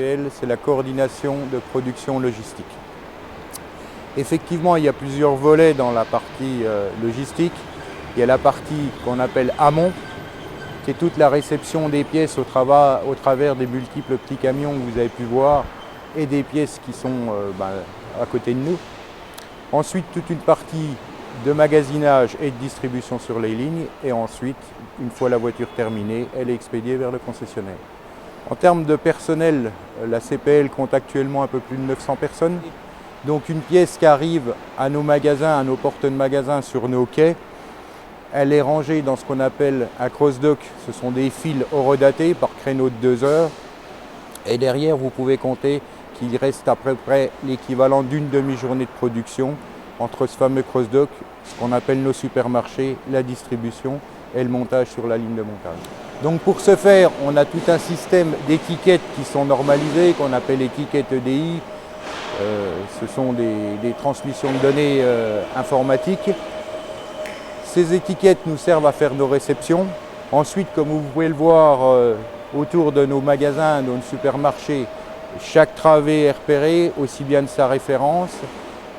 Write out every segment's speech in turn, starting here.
CPL, c'est la coordination de production logistique. Effectivement, il y a plusieurs volets dans la partie logistique. Il y a la partie qu'on appelle amont, qui est toute la réception des pièces au travers des multiples petits camions que vous avez pu voir et des pièces qui sont à côté de nous. Ensuite, toute une partie de magasinage et de distribution sur les lignes. Et ensuite, une fois la voiture terminée, elle est expédiée vers le concessionnaire. En termes de personnel, la CPL compte actuellement un peu plus de 900 personnes. Donc une pièce qui arrive à nos magasins, à nos portes de magasins sur nos quais, elle est rangée dans ce qu'on appelle un cross-dock. Ce sont des fils horodatés par créneau de 2 heures. Et derrière, vous pouvez compter qu'il reste à peu près l'équivalent d'une demi-journée de production entre ce fameux cross-dock, ce qu'on appelle nos supermarchés, la distribution et le montage sur la ligne de montage. Donc pour ce faire, on a tout un système d'étiquettes qui sont normalisées, qu'on appelle étiquettes EDI. Ce sont des transmissions de données informatiques. Ces étiquettes nous servent à faire nos réceptions. Ensuite, comme vous pouvez le voir autour de nos magasins, de nos supermarchés, chaque travée est repérée, aussi bien de sa référence.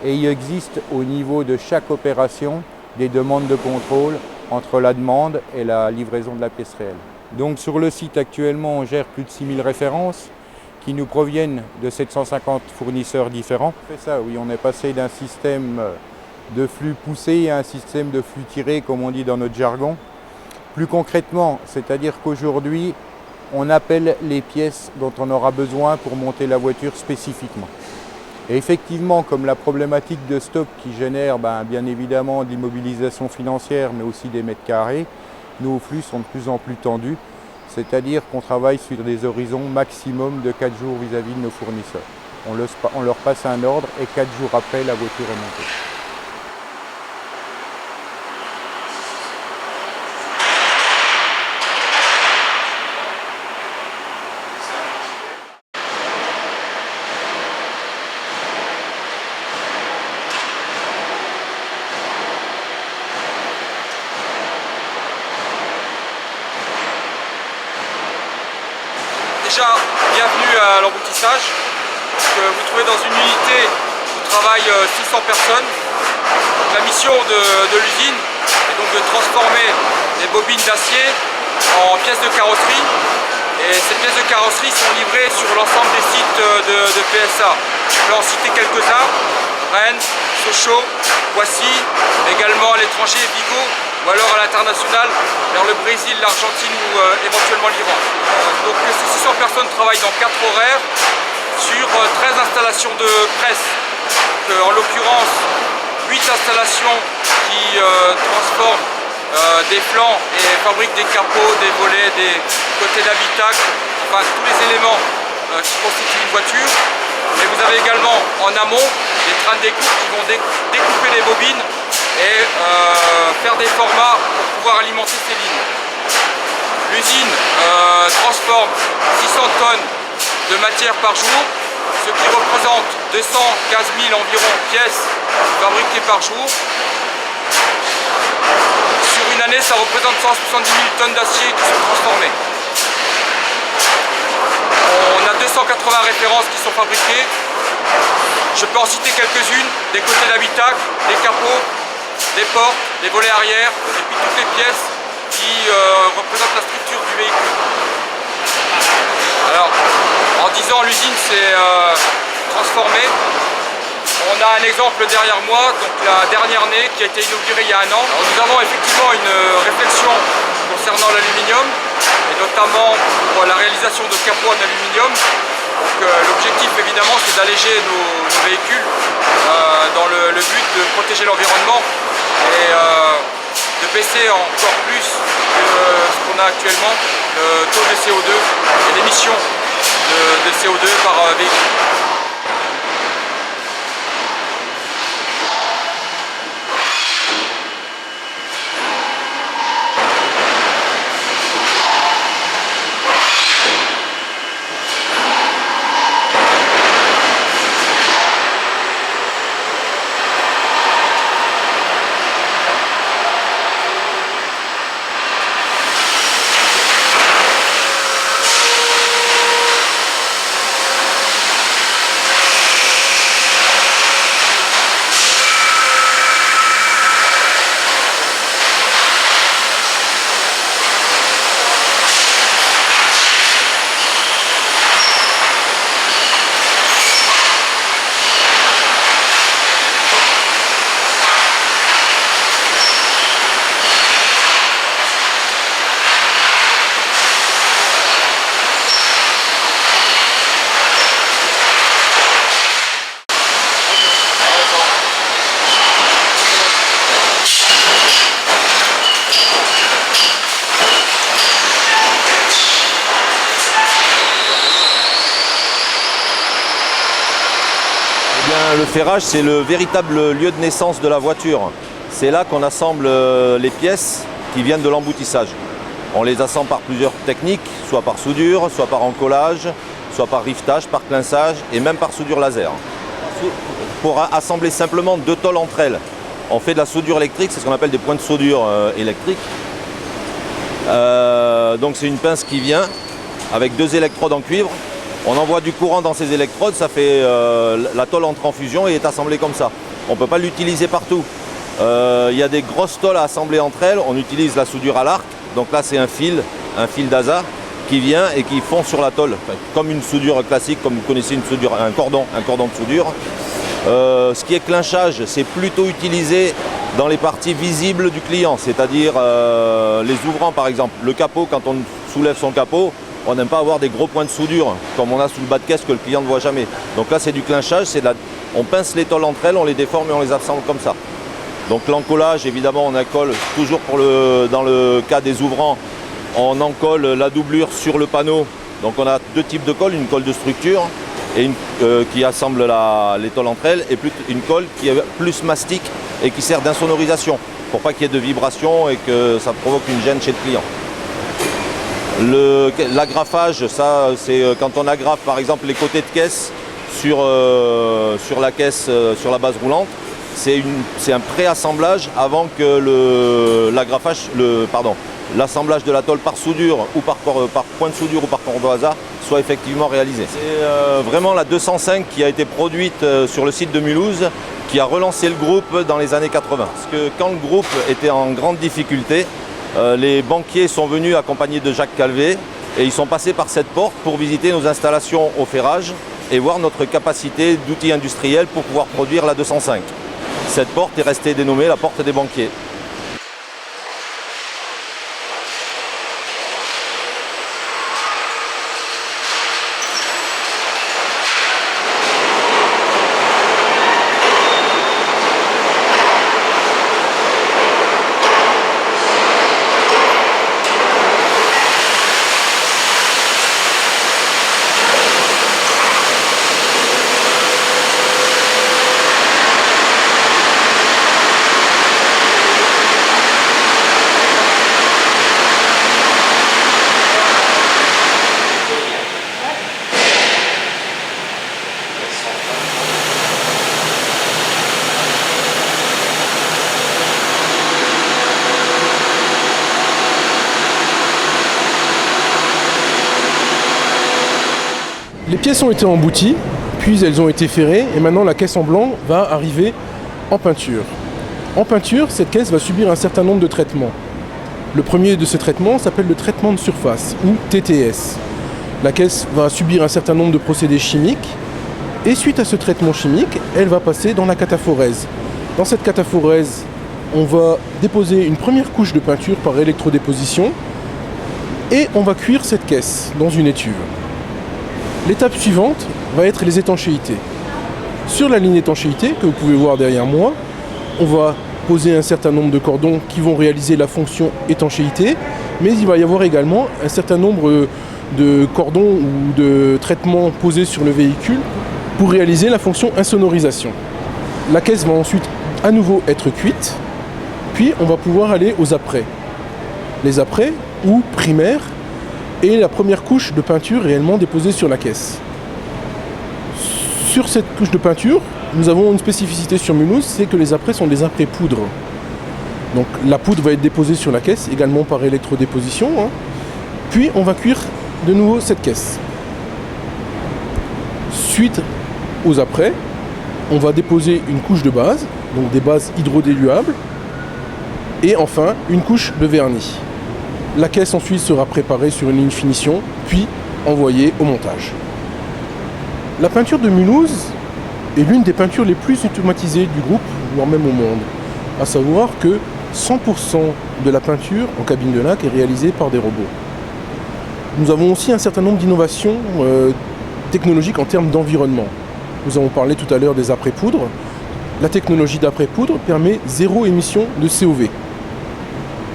Et il existe au niveau de chaque opération des demandes de contrôle entre la demande et la livraison de la pièce réelle. Donc sur le site actuellement, on gère plus de 6000 références qui nous proviennent de 750 fournisseurs différents. C'est ça, oui, on est passé d'un système de flux poussé à un système de flux tiré, comme on dit dans notre jargon. Plus concrètement, c'est-à-dire qu'aujourd'hui, on appelle les pièces dont on aura besoin pour monter la voiture spécifiquement. Et effectivement, comme la problématique de stock qui génère bien évidemment de l'immobilisation financière, mais aussi des mètres carrés, nos flux sont de plus en plus tendus, c'est-à-dire qu'on travaille sur des horizons maximum de 4 jours vis-à-vis de nos fournisseurs. On leur passe un ordre et 4 jours après, la voiture est montée. Déjà, bienvenue à l'emboutissage. Vous trouvez dans une unité où travaillent 600 personnes. La mission de l'usine est donc de transformer les bobines d'acier en pièces de carrosserie. Et ces pièces de carrosserie sont livrées sur l'ensemble des sites de PSA. Je peux en citer quelques-uns: Rennes, Sochaux, Poissy, également à l'étranger, Vigo, ou alors à l'international, vers le Brésil, l'Argentine ou éventuellement l'Iran. Donc ces 600 personnes travaillent dans 4 horaires sur 13 installations de presse. En l'occurrence, 8 installations qui transforment des flancs et fabriquent des capots, des volets, des côtés d'habitacle, enfin tous les éléments qui constituent une voiture. Mais vous avez également en amont des trains de découpe qui vont découper les bobines et faire des formats pour pouvoir alimenter ces lignes. L'usine transforme 600 tonnes de matière par jour, ce qui représente 215 000 environ pièces fabriquées par jour. Sur une année, ça représente 170 000 tonnes d'acier qui sont transformées. On a 280 références qui sont fabriquées. Je peux en citer quelques-unes: des côtés d'habitacle, des capots, des portes, des volets arrière, et puis toutes les pièces qui représentent la structure du véhicule. Alors, en 10 ans, l'usine s'est transformée. On a un exemple derrière moi, donc la dernière née qui a été inaugurée il y a 1 an. Alors, nous avons effectivement une réflexion concernant l'aluminium, et notamment pour la réalisation de capots en aluminium. Donc l'objectif évidemment, c'est d'alléger nos véhicules dans le but de protéger l'environnement et de baisser encore plus que ce qu'on a actuellement le taux de CO2 et l'émission de CO2 par véhicule. ferrage, c'est le véritable lieu de naissance de la voiture. C'est là qu'on assemble les pièces qui viennent de l'emboutissage. On les assemble par plusieurs techniques, soit par soudure, soit par encollage, soit par rivetage, par clinçage et même par soudure laser. Pour assembler simplement deux tôles entre elles, on fait de la soudure électrique, c'est ce qu'on appelle des points de soudure électriques. Donc c'est une pince qui vient avec deux électrodes en cuivre. On envoie du courant dans ces électrodes, ça fait la tôle entre en fusion et est assemblée comme ça. On ne peut pas l'utiliser partout. Il y a des grosses tôles à assembler entre elles, on utilise la soudure à l'arc. Donc là c'est un fil d'ASA qui vient et qui fond sur la tôle, comme une soudure classique, comme vous connaissez une soudure, un cordon de soudure. Ce qui est clinchage, c'est plutôt utilisé dans les parties visibles du client, c'est-à-dire les ouvrants par exemple. Le capot, quand on soulève son capot, on n'aime pas avoir des gros points de soudure, comme on a sous le bas de caisse que le client ne voit jamais. Donc là c'est du clinchage, on pince les tôles entre elles, on les déforme et on les assemble comme ça. Donc l'encollage, évidemment, on encolle toujours dans le cas des ouvrants, on encolle la doublure sur le panneau. Donc on a deux types de colle, une colle de structure et qui assemble les tôles entre elles, et une colle qui est plus mastic et qui sert d'insonorisation, pour pas qu'il y ait de vibration et que ça provoque une gêne chez le client. L'agrafage, ça c'est quand on agrafe par exemple les côtés de caisse sur la caisse, sur la base roulante. C'est un pré-assemblage avant que l'assemblage de la tôle par soudure ou par point de soudure ou par cordon hasard soit effectivement réalisé. C'est vraiment la 205 qui a été produite sur le site de Mulhouse qui a relancé le groupe dans les années 80. Parce que quand le groupe était en grande difficulté, les banquiers sont venus accompagnés de Jacques Calvé et ils sont passés par cette porte pour visiter nos installations au ferrage et voir notre capacité d'outils industriels pour pouvoir produire la 205. Cette porte est restée dénommée la porte des banquiers. Les pièces ont été embouties, puis elles ont été ferrées et maintenant la caisse en blanc va arriver en peinture. En peinture, cette caisse va subir un certain nombre de traitements. Le premier de ces traitements s'appelle le traitement de surface ou TTS. La caisse va subir un certain nombre de procédés chimiques et suite à ce traitement chimique, elle va passer dans la cataphorèse. Dans cette cataphorèse, on va déposer une première couche de peinture par électrodéposition et on va cuire cette caisse dans une étuve. L'étape suivante va être les étanchéités. Sur la ligne étanchéité que vous pouvez voir derrière moi, on va poser un certain nombre de cordons qui vont réaliser la fonction étanchéité, mais il va y avoir également un certain nombre de cordons ou de traitements posés sur le véhicule pour réaliser la fonction insonorisation. La caisse va ensuite à nouveau être cuite, puis on va pouvoir aller aux apprêts. Les apprêts ou primaires et la première couche de peinture réellement déposée sur la caisse. Sur cette couche de peinture, nous avons une spécificité sur Mulhouse, c'est que les apprêts sont des apprêts poudre. Donc la poudre va être déposée sur la caisse, également par électrodéposition, puis on va cuire de nouveau cette caisse. Suite aux apprêts, on va déposer une couche de base, donc des bases hydrodéluables, et enfin une couche de vernis. La caisse ensuite sera préparée sur une ligne finition, puis envoyée au montage. La peinture de Mulhouse est l'une des peintures les plus automatisées du groupe, voire même au monde. À savoir que 100% de la peinture en cabine de lac est réalisée par des robots. Nous avons aussi un certain nombre d'innovations technologiques en termes d'environnement. Nous avons parlé tout à l'heure des après-poudres. La technologie d'après-poudre permet zéro émission de COV.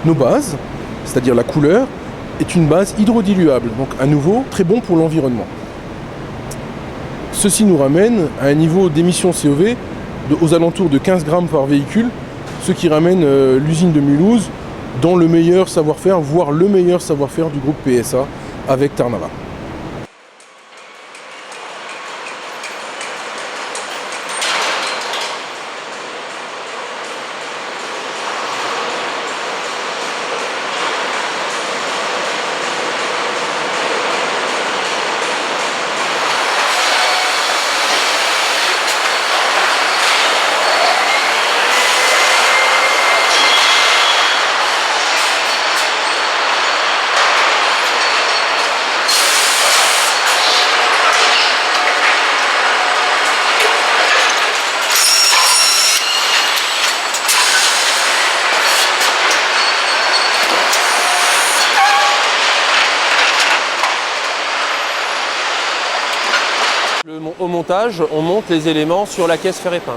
Nos bases, c'est-à-dire la couleur, est une base hydrodiluable, donc à nouveau très bon pour l'environnement. Ceci nous ramène à un niveau d'émission COV aux alentours de 15 grammes par véhicule, ce qui ramène l'usine de Mulhouse dans le meilleur savoir-faire, voire le meilleur savoir-faire du groupe PSA avec Tarnava. Au montage, on monte les éléments sur la caisse fer et peinte.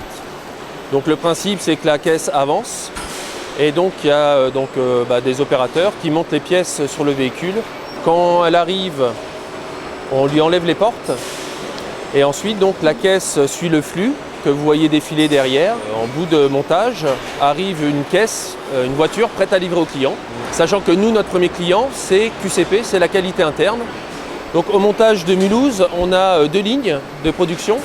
Donc le principe, c'est que la caisse avance et donc il y a des opérateurs qui montent les pièces sur le véhicule. Quand elle arrive, on lui enlève les portes et ensuite donc la caisse suit le flux que vous voyez défiler derrière. En bout de montage arrive une caisse, une voiture prête à livrer au client. Sachant que nous, notre premier client, c'est QCP, c'est la qualité interne. Donc au montage de Mulhouse, on a 2 lignes de production.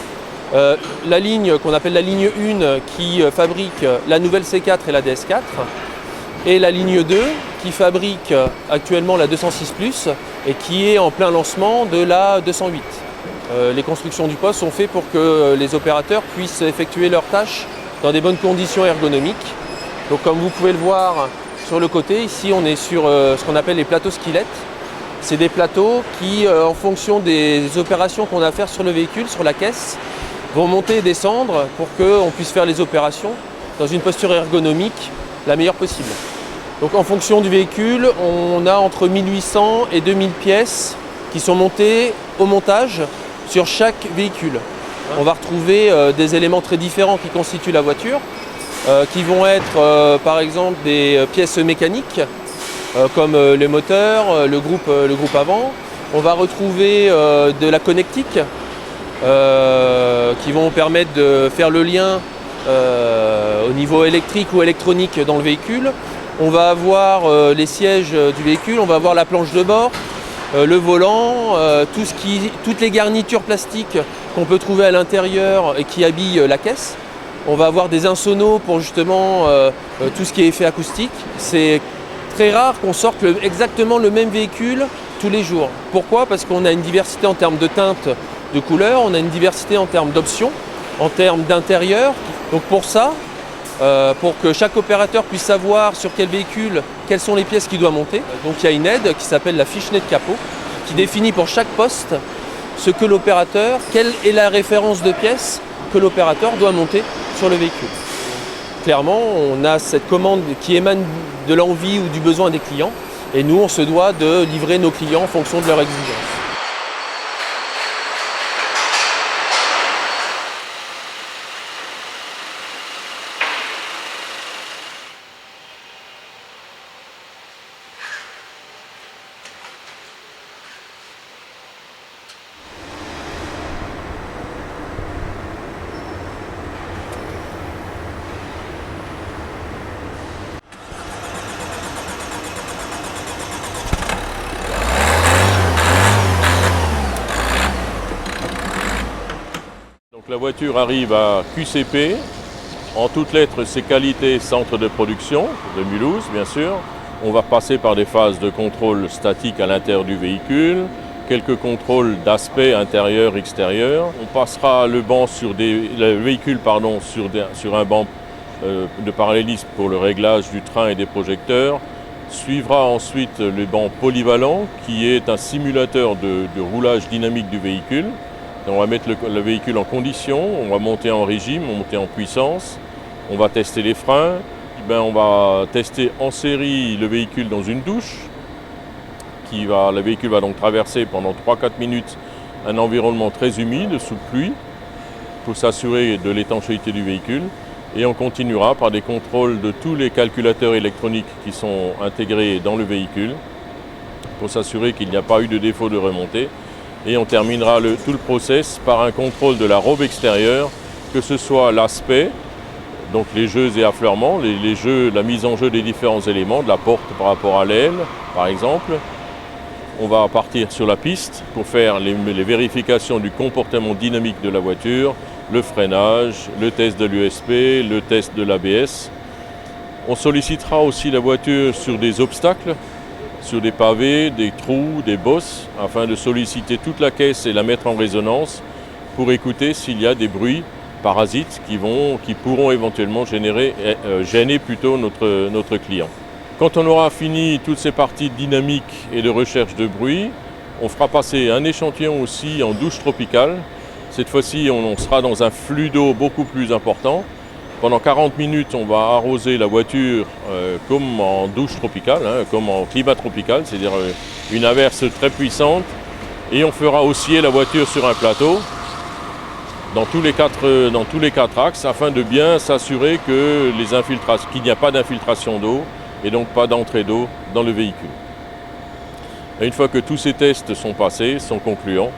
La ligne qu'on appelle la ligne 1 qui fabrique la nouvelle C4 et la DS4 et la ligne 2 qui fabrique actuellement la 206 Plus et qui est en plein lancement de la 208. Les constructions du poste sont faites pour que les opérateurs puissent effectuer leurs tâches dans des bonnes conditions ergonomiques. Donc comme vous pouvez le voir sur le côté, ici on est sur ce qu'on appelle les plateaux squelettes. C'est des plateaux qui, en fonction des opérations qu'on a à faire sur le véhicule, sur la caisse, vont monter et descendre pour qu'on puisse faire les opérations dans une posture ergonomique la meilleure possible. Donc en fonction du véhicule, on a entre 1800 et 2000 pièces qui sont montées au montage sur chaque véhicule. On va retrouver des éléments très différents qui constituent la voiture, qui vont être par exemple des pièces mécaniques, comme le moteur, le groupe avant. On va retrouver de la connectique qui vont permettre de faire le lien au niveau électrique ou électronique dans le véhicule. On va avoir les sièges du véhicule, on va avoir la planche de bord, le volant, toutes les garnitures plastiques qu'on peut trouver à l'intérieur et qui habillent la caisse. On va avoir des insonos pour justement tout ce qui est effet acoustique. C'est très rare qu'on sorte exactement le même véhicule tous les jours. Pourquoi? Parce qu'on a une diversité en termes de teintes, de couleurs, on a une diversité en termes d'options, en termes d'intérieur. Donc pour ça, pour que chaque opérateur puisse savoir sur quel véhicule, quelles sont les pièces qu'il doit monter, donc il y a une aide qui s'appelle la fiche net capot, qui définit pour chaque poste ce que l'opérateur, quelle est la référence de pièces que l'opérateur doit monter sur le véhicule. Clairement, on a cette commande qui émane de l'envie ou du besoin des clients et nous, on se doit de livrer nos clients en fonction de leurs exigences. La voiture arrive à QCP, en toutes lettres c'est qualité centre de production de Mulhouse bien sûr. On va passer par des phases de contrôle statique à l'intérieur du véhicule, quelques contrôles d'aspect intérieur-extérieur. On passera le véhicule sur un banc de parallélisme pour le réglage du train et des projecteurs. Suivra ensuite le banc polyvalent qui est un simulateur de roulage dynamique du véhicule. On va mettre le véhicule en condition, on va monter en régime, monter en puissance, on va tester les freins, on va tester en série le véhicule dans une douche. Le véhicule va donc traverser pendant 3-4 minutes un environnement très humide, sous pluie, pour s'assurer de l'étanchéité du véhicule. Et on continuera par des contrôles de tous les calculateurs électroniques qui sont intégrés dans le véhicule, pour s'assurer qu'il n'y a pas eu de défaut de remontée. et on terminera tout le process par un contrôle de la robe extérieure, que ce soit l'aspect, donc les jeux et affleurements, la mise en jeu des différents éléments, de la porte par rapport à l'aile par exemple. On va partir sur la piste pour faire les vérifications du comportement dynamique de la voiture, le freinage, le test de l'USP, le test de l'ABS. On sollicitera aussi la voiture sur des obstacles, sur des pavés, des trous, des bosses, afin de solliciter toute la caisse et la mettre en résonance pour écouter s'il y a des bruits parasites qui pourront éventuellement gêner notre client. Quand on aura fini toutes ces parties dynamiques et de recherche de bruit, on fera passer un échantillon aussi en douche tropicale. Cette fois-ci, on sera dans un flux d'eau beaucoup plus important. Pendant 40 minutes, on va arroser la voiture comme en douche tropicale, comme en climat tropical, c'est-à-dire une averse très puissante. Et on fera osciller la voiture sur un plateau dans tous les quatre axes afin de bien s'assurer qu'il n'y a pas d'infiltration d'eau et donc pas d'entrée d'eau dans le véhicule. Et une fois que tous ces tests sont passés, sont concluants,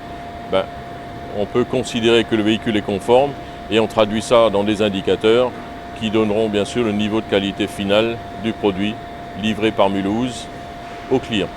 on peut considérer que le véhicule est conforme et on traduit ça dans des indicateurs qui donneront bien sûr le niveau de qualité final du produit livré par Mulhouse au client.